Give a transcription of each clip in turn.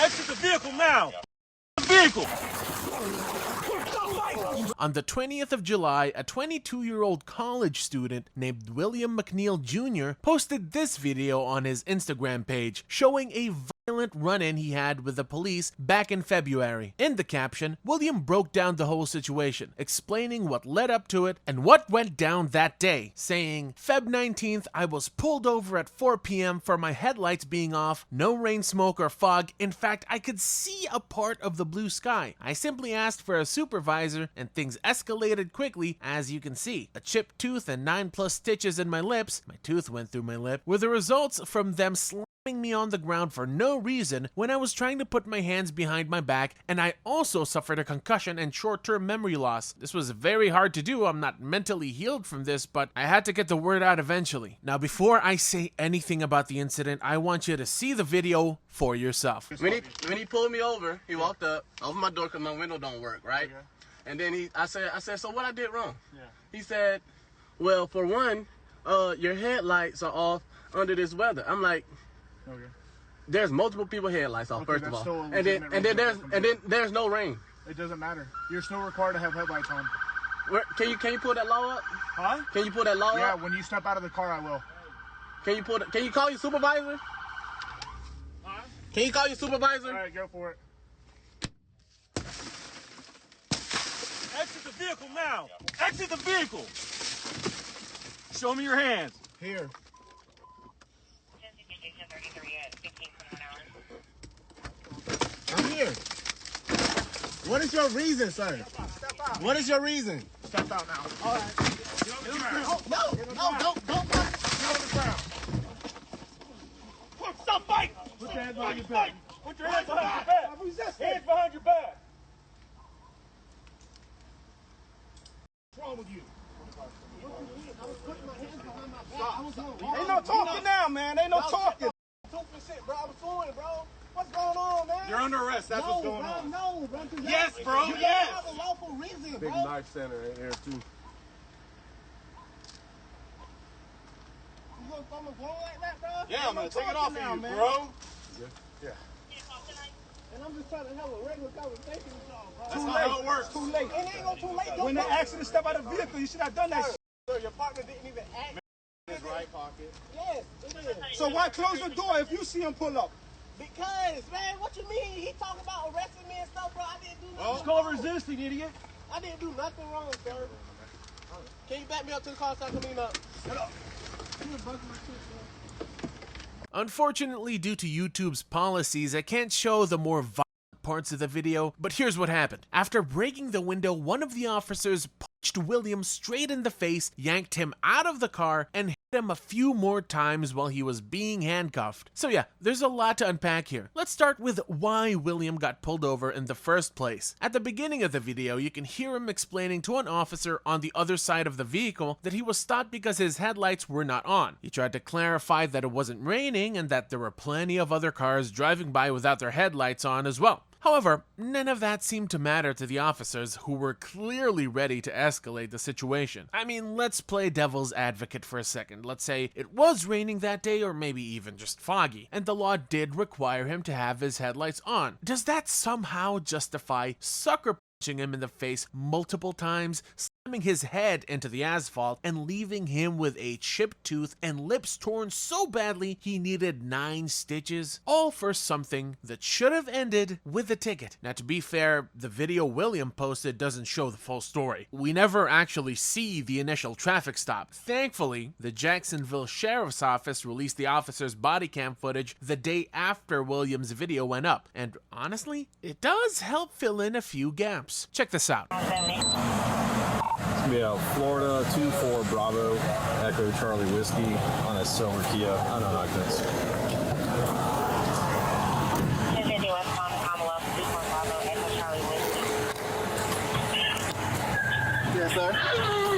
Exit the vehicle now. Vehicle. On the 20th of July, a 22-year-old college student named William McNeil Jr. posted this video on his Instagram page showing a violent run-in he had with the police back in February. In the caption, William broke down the whole situation, explaining what led up to it and what went down that day, saying, Feb 19th, I was pulled over at 4 p.m. for my headlights being off, no rain, smoke, or fog. In fact, I could see a part of the blue sky. I simply asked for a supervisor and things escalated quickly, as you can see. A chipped tooth and 9+ stitches in my lips, my tooth went through my lip, were the results from them slamming me on the ground for no reason when I was trying to put my hands behind my back, and I also suffered a concussion and short-term memory loss. This was very hard to do. I'm not mentally healed from this, but I had to get the word out eventually. Now, before I say anything about the incident, I want you to see the video for yourself. When he pulled me over, he walked up, opened my door because my window don't work, right? Okay. And then I said, so what I did wrong? Yeah. He said, well, for one, your headlights are off under this weather. I'm like, okay. There's multiple people headlights off, first of all. And then there's no rain. It doesn't matter. You're still required to have headlights on. Can you pull that law up? Huh? Can you pull that law up? Yeah, when you step out of the car, I will. Can you call your supervisor? Huh? Can you call your supervisor? All right, go for it. Exit the vehicle now. Exit the vehicle. Show me your hands. Here. I'm here. What is your reason, sir? Step out. What is your reason? Step out now. All right. Get on the ground. Don't. Get on the ground. Stop fighting. Put your hands behind your back. Put your hands behind your back. Hands behind your back. What's wrong with you? Ain't no talking now, man. Ain't no talking. Shit, bro. I was fooling, bro. What's going on, man? You're under arrest. That's what's going on. No, bro. Yes, bro. You Yes. have a lawful reason, bro. Big knife center in here too. You gonna throw my phone like that, bro? Yeah, I'm gonna take it off of you, man. bro. Yeah. And I'm just trying to have a regular conversation with y'all, bro. That's not how it works. Too late. It ain't gonna too late. When they asked you to step out of the vehicle, you should have done that shit. Sir, your partner didn't even ask. His right pocket. Yes, it is. So why close the door if you see him pull up? Because, man, what you mean? He talking about arresting me and stuff, bro. I didn't do nothing. It's called resisting, idiot. I didn't do nothing wrong, sir. Can you back me up to the car so I can clean up? Shut up. Unfortunately, due to YouTube's policies, I can't show the more violent parts of the video, but here's what happened. After breaking the window, one of the officers punched William straight in the face, yanked him out of the car, and hit him a few more times while he was being handcuffed. So yeah, there's a lot to unpack here. Let's start with why William got pulled over in the first place. At the beginning of the video, you can hear him explaining to an officer on the other side of the vehicle that he was stopped because his headlights were not on. He tried to clarify that it wasn't raining and that there were plenty of other cars driving by without their headlights on as well. However, none of that seemed to matter to the officers, who were clearly ready to escalate the situation. I mean, let's play devil's advocate for a second. Let's say it was raining that day, or maybe even just foggy, and the law did require him to have his headlights on. Does that somehow justify sucker punching him in the face multiple times, slamming his head into the asphalt, and leaving him with a chipped tooth and lips torn so badly he needed 9 stitches? All for something that should have ended with a ticket. Now, to be fair, the video William posted doesn't show the full story. We never actually see the initial traffic stop. Thankfully, the Jacksonville Sheriff's Office released the officer's body cam footage the day after William's video went up, and honestly, it does help fill in a few gaps. Check this out. It's gonna be a Florida 24 Bravo Echo Charlie Whiskey on a silver Kia. I don't know how this. Yes, sir.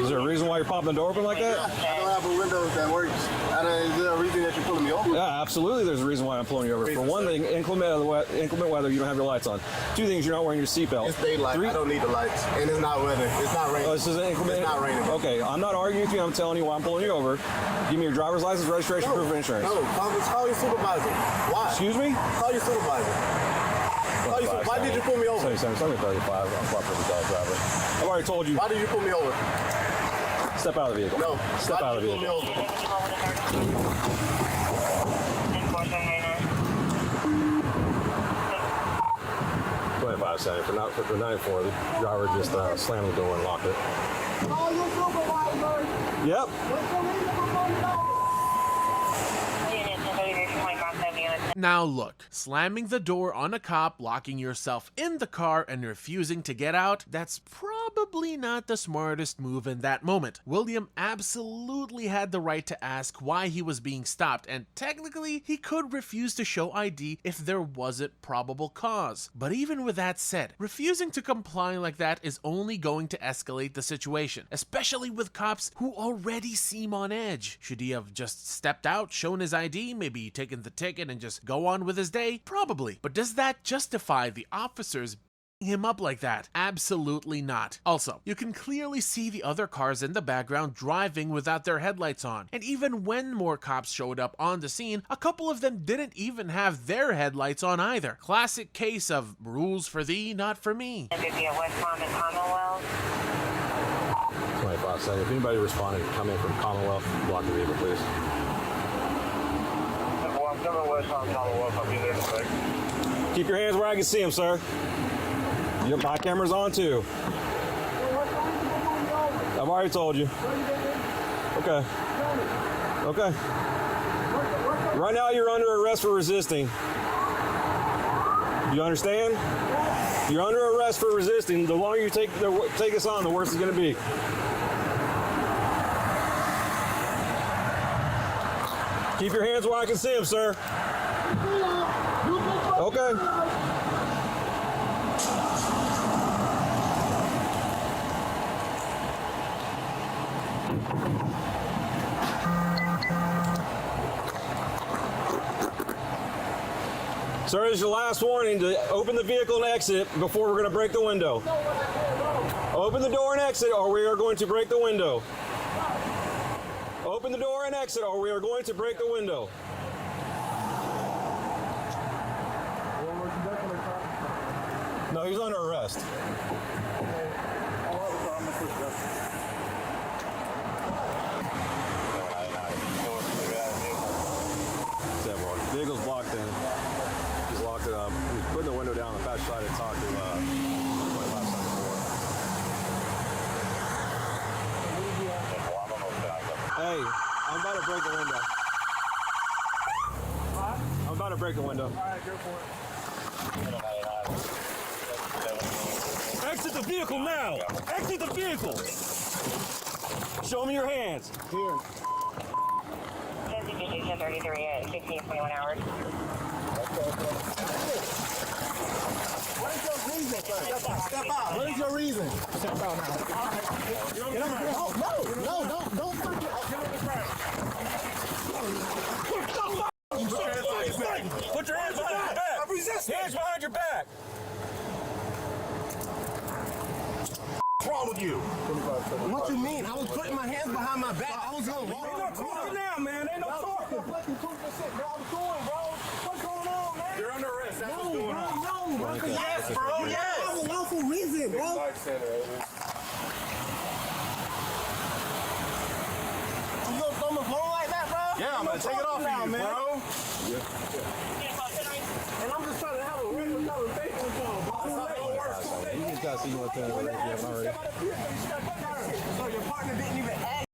Is there a reason why you're popping the door open like that? I don't have a window that works. Is there a reason that you're pulling me over? Yeah, absolutely. There's a reason why I'm pulling you over. For one thing, inclement weather, you don't have your lights on. 2 things, you're not wearing your seatbelt. It's daylight. 3, I don't need the lights. And it's not weather. It's not raining. Oh, this is inclement? It's not raining. Okay, I'm not arguing with you. I'm telling you why I'm pulling you over. Give me your driver's license, registration, proof of insurance. No, call your supervisor. Why? Excuse me? Call your supervisor. Why did you pull me over? 7735, I'm cooperative dog driver. I've already told you. Why did you pull me over? Step out of the vehicle. No. Step out of the vehicle. 25 seconds. For 94, the driver just slammed the door and locked it. Yep. Now look, slamming the door on a cop, locking yourself in the car, and refusing to get out, that's probably not the smartest move in that moment. William absolutely had the right to ask why he was being stopped, and technically, he could refuse to show ID if there wasn't probable cause. But even with that said, refusing to comply like that is only going to escalate the situation, especially with cops who already seem on edge. Should he have just stepped out, shown his ID, maybe taken the ticket and just go on with his day? Probably. But does that justify the officers beating him up like that? Absolutely not. Also, you can clearly see the other cars in the background driving without their headlights on. And even when more cops showed up on the scene, a couple of them didn't even have their headlights on either. Classic case of rules for thee, not for me. 25 seconds. If anybody responding, come in from Commonwealth, block the vehicle, please. Keep your hands where I can see them, sir. My camera's on too. I've already told you. Okay. Okay. Right now you're under arrest for resisting. You understand? You're under arrest for resisting. The longer you take us on, the worse it's going to be. Keep your hands where I can see them, sir. Okay. Sir, this is your last warning to open the vehicle and exit before we're going to break the window. Open the door and exit or we are going to break the window. Open the door and exit or we are going to break the window. No, he's under arrest. Vehicle's blocked in. He's locked it up. He's putting the window down. The fast try to talk to 2574. Hey, I'm about to break the window. I'm about to break the window. Alright, go for it. Exit the vehicle now! Exit the vehicle! Show me your hands. Here. 33 at 15:21 hours. What is your reason, sir? Step out. What is your reason? Step out now. Get on the ground. No, don't fucking out. Get on the ground. Put your hands behind your back! I'm resisting. Hands behind your back! What's wrong with you? What you mean? I was putting my hands behind my back. I was going to walk. Ain't no talking now, man. Ain't no talking. Fucking 2%, bro. I'm doing, bro. What's going on, man? You're under arrest. That's what's going on. No, bro. Yes, bro. Yes. That's a lawful reason, bro. You gonna throw my phone like that, bro? Yeah, I'm gonna take it off now, of you, man. bro. And I'm just trying to have a regular conversation with y'all, bro. You just got to see what's in it already. So your partner didn't even ask.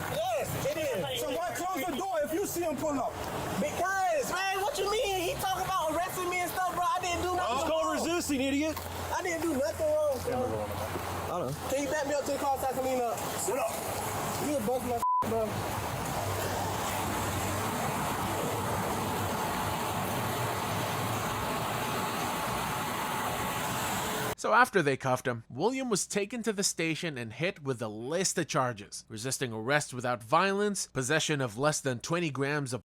Yes, it is. So why close the door if you see him pull up? Because, man, what you mean? He talking about arresting me and stuff, bro. I didn't do nothing. It's called resisting, idiot. I didn't do nothing wrong, bro. I don't know. Can you back me up to the car so I can lean up? Sit up. You a bust my bro. So after they cuffed him, William was taken to the station and hit with a list of charges: resisting arrest without violence, possession of less than 20 grams of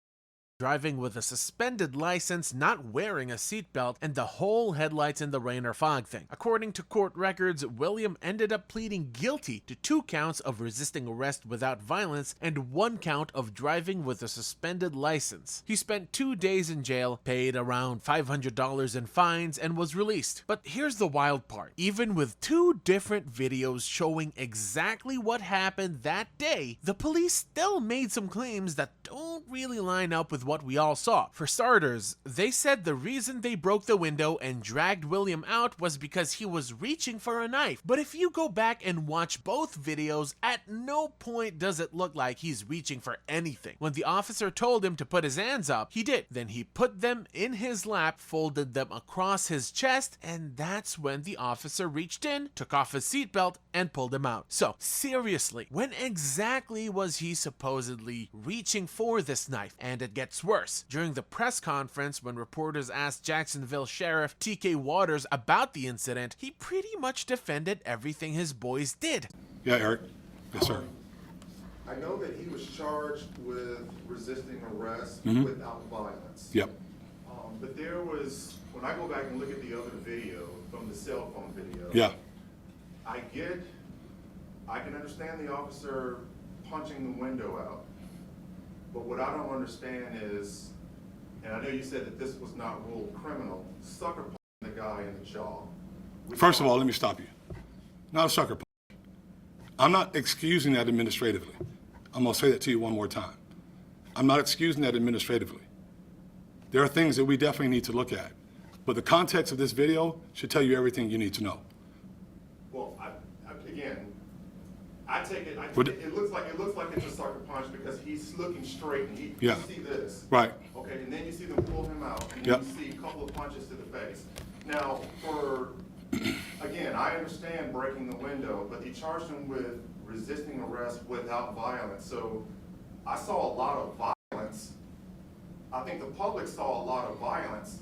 driving with a suspended license, not wearing a seatbelt, and the whole headlights in the rain or fog thing. According to court records, William ended up pleading guilty to 2 counts of resisting arrest without violence and 1 count of driving with a suspended license. He spent 2 days in jail, paid around $500 in fines, and was released. But here's the wild part. Even with 2 different videos showing exactly what happened that day, the police still made some claims that don't really line up with what we all saw. For starters, they said the reason they broke the window and dragged William out was because he was reaching for a knife. But if you go back and watch both videos, at no point does it look like he's reaching for anything. When the officer told him to put his hands up, he did. Then he put them in his lap, folded them across his chest, and that's when the officer reached in, took off his seatbelt, and pulled him out. So, seriously, when exactly was he supposedly reaching for this knife? And it gets worse. During the press conference, when reporters asked Jacksonville Sheriff TK Waters about the incident, he pretty much defended everything his boys did. Yeah, Eric. Yes, sir. I know that he was charged with resisting arrest without violence. Yep. But there was, when I go back and look at the other video, from the cell phone video, Yeah. I can understand the officer punching the window out. But what I don't understand is, and I know you said that this was not ruled criminal, sucker punching the guy in the jaw. First of all, let me stop you. Not a sucker punch. I'm not excusing that administratively. I'm going to say that to you one more time. I'm not excusing that administratively. There are things that we definitely need to look at. But the context of this video should tell you everything you need to know. Well, again, I take it, it looks like it's a sucker punch because he's looking straight and you see this. Right. Okay, and then you see them pull him out and then you see a couple of punches to the face. Now, again, I understand breaking the window, but he charged him with resisting arrest without violence. So I saw a lot of violence. I think the public saw a lot of violence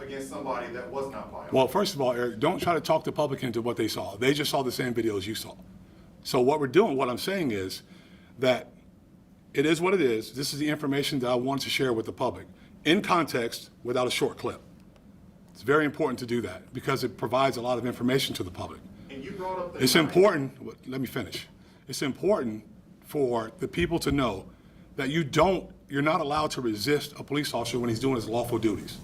against somebody that was not violent. Well, first of all, Eric, don't try to talk the public into what they saw. They just saw the same videos you saw. So what we're doing, what I'm saying is that it is what it is. This is the information that I want to share with the public in context without a short clip. It's very important to do that because it provides a lot of information to the public. And you brought up the It's important, let me finish. It's important for the people to know that you're not allowed to resist a police officer when he's doing his lawful duties.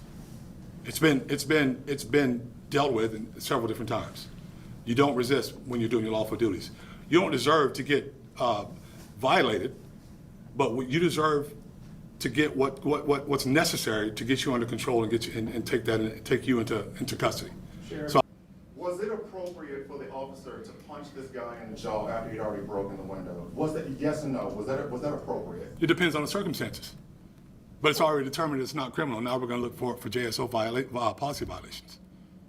It's been dealt with in several different times. You don't resist when you're doing your lawful duties. You don't deserve to get violated, but you deserve to get what's necessary to get you under control and get you and take you into custody. So, was it appropriate for the officer to punch this guy in the jaw after he'd already broken the window? Was that yes or no? Was that appropriate? it depends on the circumstances, but it's already determined it's not criminal. Now we're going to look for JSO policy violations.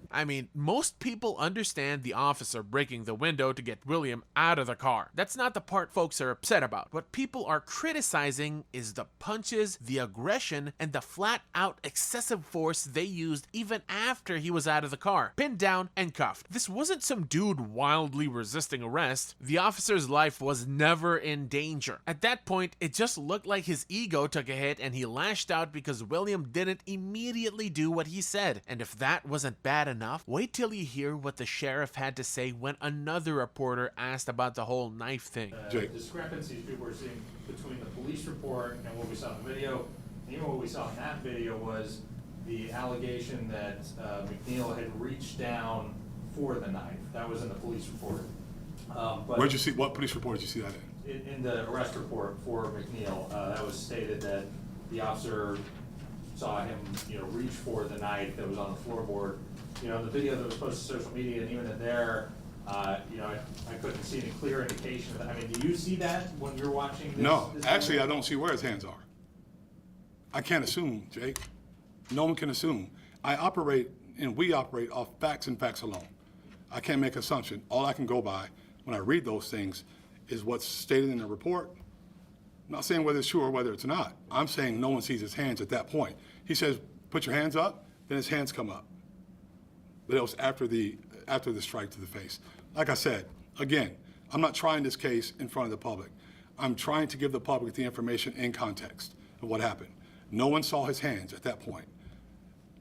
I mean, most people understand the officer breaking the window to get William out of the car. That's not the part folks are upset about. What people are criticizing is the punches, the aggression, and the flat-out excessive force they used even after he was out of the car, pinned down and cuffed. This wasn't some dude wildly resisting arrest. The officer's life was never in danger. At that point, it just looked like his ego took a hit and he lashed out because William didn't immediately do what he said. And if that wasn't bad enough, wait till you hear what the sheriff had to say when another reporter asked about the whole knife thing. Discrepancies people were seeing between the police report and what we saw in the video. And even what we saw in that video was the allegation that McNeil had reached down for the knife. That was in the police report. Where'd you see, what police report did you see that in? In the arrest report for McNeil, that was stated that the officer saw him, reach for the knife that was on the floorboard. The video that was posted to social media, and even in there, I couldn't see any clear indication of that. I mean, do you see that when you're watching this? No, actually, I don't see where his hands are. I can't assume, Jake. No one can assume. we operate off facts and facts alone. I can't make assumption. All I can go by when I read those things is what's stated in the report. I'm not saying whether it's true or whether it's not. I'm saying no one sees his hands at that point. He says, put your hands up, then his hands come up. But it was after the strike to the face. Like I said, again, I'm not trying this case in front of the public. I'm trying to give the public the information in context of what happened. No one saw his hands at that point.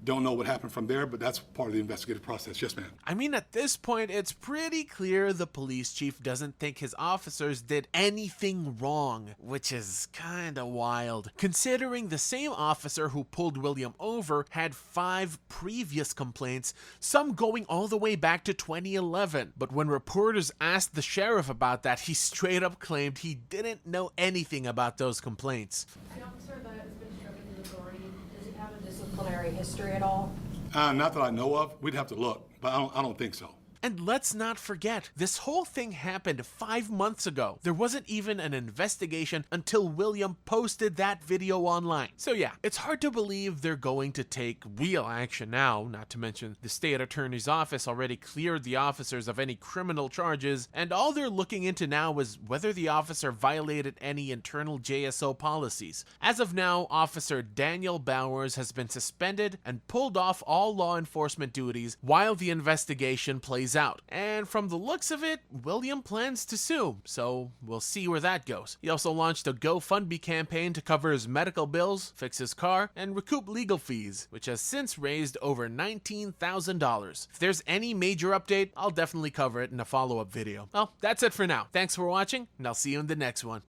Don't know what happened from there, but that's part of the investigative process. Yes, ma'am. I mean, at this point, it's pretty clear the police chief doesn't think his officers did anything wrong, which is kinda wild, considering the same officer who pulled William over had 5 previous complaints, some going all the way back to 2011. But when reporters asked the sheriff about that, he straight up claimed he didn't know anything about those complaints. The officer that has been stripped of his authority, does he have a disciplinary history at all? Not that I know of. We'd have to look, but I don't think so. And let's not forget, this whole thing happened 5 months ago. There wasn't even an investigation until William posted that video online. So yeah, it's hard to believe they're going to take real action now, not to mention the state attorney's office already cleared the officers of any criminal charges, and all they're looking into now is whether the officer violated any internal JSO policies. As of now, Officer Daniel Bowers has been suspended and pulled off all law enforcement duties while the investigation plays out. And from the looks of it, William plans to sue, so we'll see where that goes. He also launched a GoFundMe campaign to cover his medical bills, fix his car, and recoup legal fees, which has since raised over $19,000. If there's any major update, I'll definitely cover it in a follow-up video. Well, that's it for now. Thanks for watching, and I'll see you in the next one.